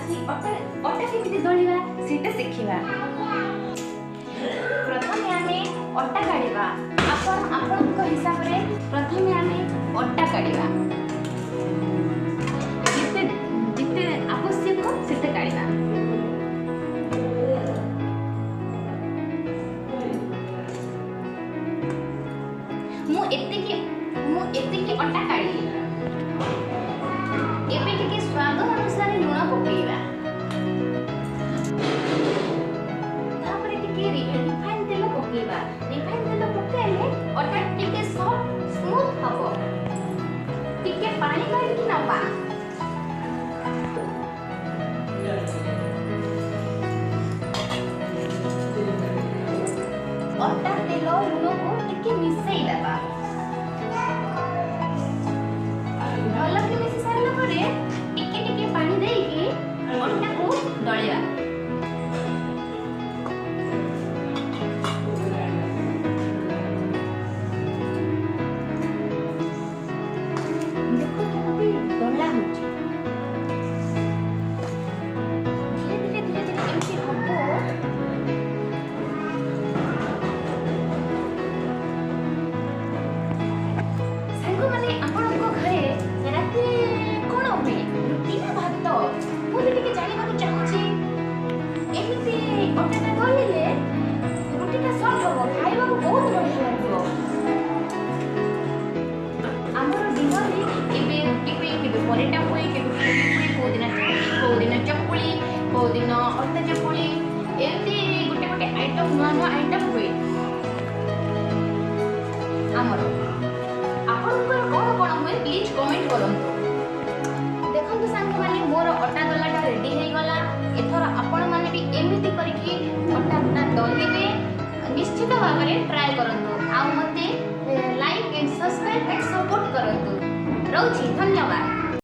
अटा अटा केमिति दलिबा सेटा शिखिबा। प्रथमे आमे अटा काढिबा। आपनक हिसाब रे प्रथमे आमे अटा काढिबा। जिते आवश्यक सेते काढिबा। मु एतिकी अटा काढिली। एबे टिके स्वाद अनुसार लूण पकेइबा। तापरे टिके रिफाइन तेल पकेइबा। रिफाइन तेल पकेइले अटा टिके सॉफ्ट स्मूथ हबो। टिके पानी काढिकी नबा। अटा तेल लूण को टिके मिसेई देबा। भल के मिसी सारला परे टिके टिके पानी देइकी अटा को दळिया। देखो केमती दळा होची। धीरे धीरे एमती हबो। सांगो माने आपनक घरे राती कोन हुए रुटी ना भात मु भी टिके जानिबा को चाहूची। एमिति अटा दलिले रुटीटा सॉफ्ट हबो। खाइबा को बहुत बढ़िया लागबो। हमर दिनरे एबे रुटी पे केबे परेटा हुए केबे पूरी कोदिना चकुली कोदिना अटा चकुली एमिति गोटे गोटे आइटम नुआ आइटम हुए हमर। आपनकर कोन हुए प्लीज कमेंट करंतु। देखंतु सांग माने मोर अटा दलाटा रेडी हे गला। एथर आपण माने भी एमिति करिकि अटा दलिबे निश्चित भाव में ट्राई करंतु। आ मते like and subscribe and support करंतु। रहउछि धन्यवाद।